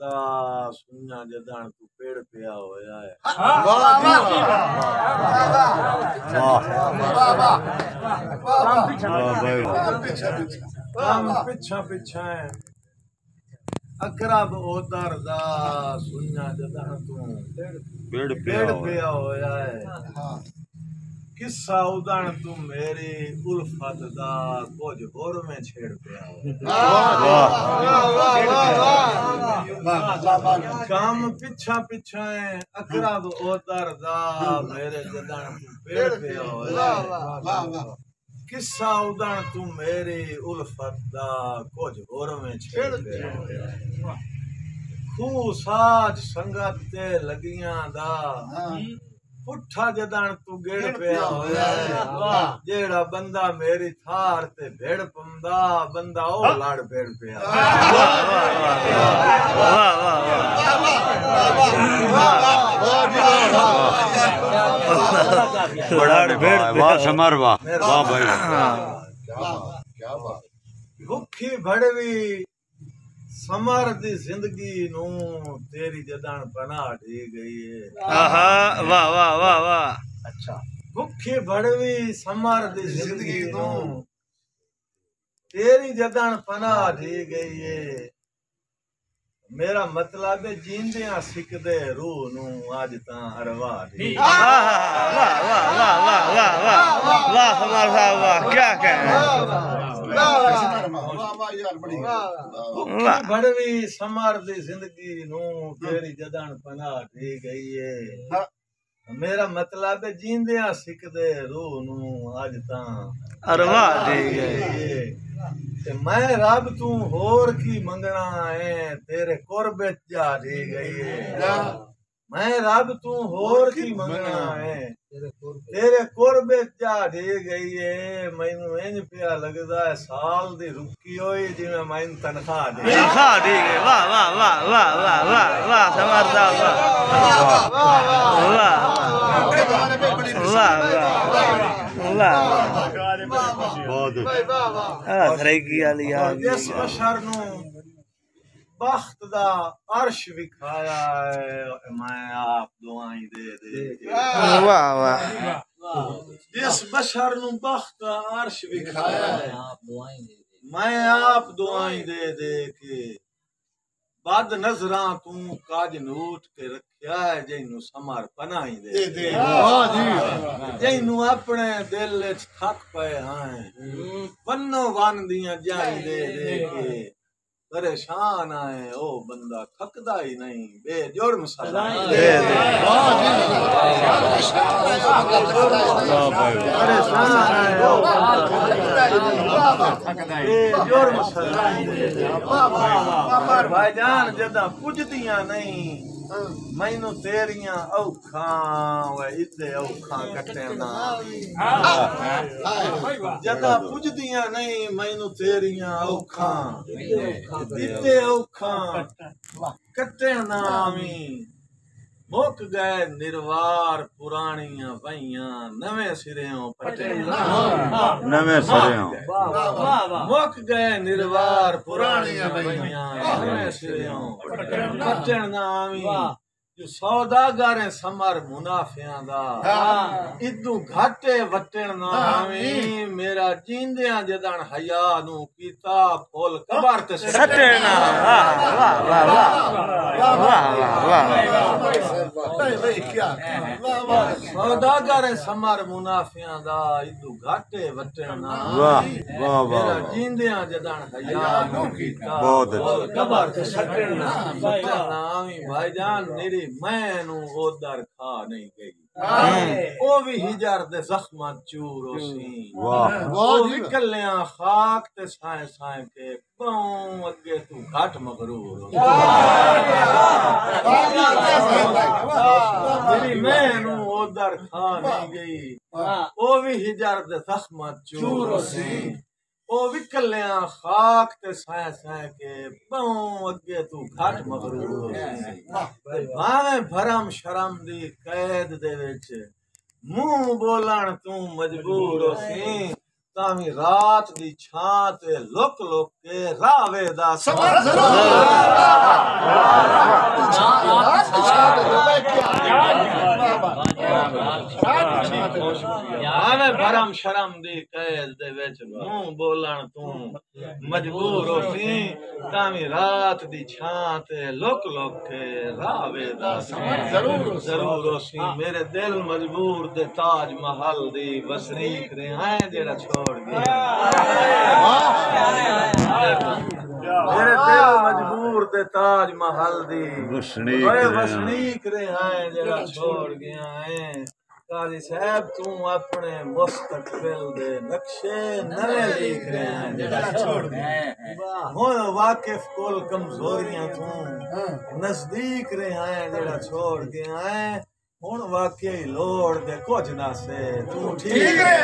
दा सुन्ना जदान तू पेड़ पिया होया है काम पिछा पिछा है अकरब ओदर दा सुन्ना जदान तू पेड़ पिया होया है किस्सा उदान तू मेरी उल्फत दा कुछ होर में छेड़ पिया काम पिछा पिछा है अकरब ओदर दा मेरे जदान तू पेड़ पिया होया किस्सा उदान तू मेरी उल्फत दा कुछ होर में छेड़ पिया खूह साज संगत ते लगियां दा पुठा जदान तू गेड़ पिया होया जेड़ा बंदा मेरी थार ते भेड़ पंदा बंदा ओ लाड़ भेड़ पिया वाह समर वाह वाह भाई भुखी भड़वी समर दी जिंदगी नू तेरी जदान पनाह दी गई है वाह वाह वाह वाह अच्छा भुखी भड़वी समर दी जिंदगी नू तेरी जदान पनाह दी गई है मेरा मतलब है जींदियां सिकदे रूह नू आज तां अरवा दी वाह वाह वाह वाह वाह वाह वाह समर साहब वाह क्या कहें भड़वी समर दी जिंदगी नू तेरी जदान पनाह दी गई है मेरा मतलब है जींदियां सिकदे रूह नू आज तां अरवा दी गई ते मैं रब तू होर की मंगना है तेरे कुर्बे जा दी गई है मैं रब तू होर की मंगना है तेरे कुर्बे जा दी गई है मैनू इंज पिया लगदा है साल दी रुकी होई जिवें मैनू तनख्वाह दी गई वाह वाह वाह वाह वाह वाह वाह समर साहब वाह वाह वाह बहुत थरेगी वाली आ गई जिस बशर नू बख्त दा अर्श विखाया है मैं आप दुआएं दे वाह वाह जिस बशर नू बख्त दा अर्श विखाया है मैं आप दुआएं दे के बद नजरां तू काज नूट के रखिया है जैनू समर पनाही दे जैनू अपने दिल विच थक पे हैं वन्नो वन दियां जाई दे के परेशान आए ओ बंदा थकदा ही नहीं बेजुर्म सलाम दे परेशान आए ओ बेजुर्म सलाम दे भाईजान जदा पुजदियां नहीं मैनू तेरियां औखां वे इदे औखां कटना जदा पुजदियां नहीं मैनू तेरियां औखां इदे औखां कटना आवी मुक गए निर्वार पुरानियां वहियां नवे सिरेओं पटना नवे सिरेओं मुक गए निर्वार पुरानियां वहियां नवे सिरेओं पटना आवी जो सौदागर है समर मुनाफियां दा इदू घाटे वटण ना आवी मेरा जींदियां जदन हया नू कीता फुल कबर ते सटना वाह वाह वाह वाह वाह सौदागर है समर मुनाफियां दा इदू घाटे वटण ना वाह वाह मेरा वाह जींदियां जदन हया नू कीता बहुत फुल कबर ते सटना आवी भाईजान मेरी मैनू ओदर खा नहीं गई ओ भी हिजर दे जख्मां चूर सी वाह ओ भी कल्यां खाक ते साए साए के पाऊं अगे तू घाट मगरूर मेरी मैनू ओदर खा नहीं गई ओ भी हिजर दे जख्मां चूर सी ओ विकलियां खाक ते साए साए के पाऊं अगे तू घाट मगरूर भावें भरम शरम दी कैद दे विच मुंह बोलण तू मजबूर सी तावी रात दी छां ते लुक लुक के रावे दा शर्म दी कैद दे विच मुंह बोलण तू मजबूर होसी तावी रात दी छां ते लुक लुक के रावे दा जरूर होसी मेरे दिल मजबूर दे ताज महल दी वसनीक रहा है जेड़ा छोड़ गया मेरे दिल मजबूर दे ताज महल दी वसनीक रहा है जेड़ा छोड़ गया है काजी साहब तू अपने मुस्तकबिल दे नक्शे नवे लिख रहे हैं जेड़ा छोड़ गया हुन वाकिफ कोल कमजोरियां तू नजदीक रहा है जेड़ा छोड़ गया है हुन वाकई लोड़ दे कुछ ना से तू ठीक है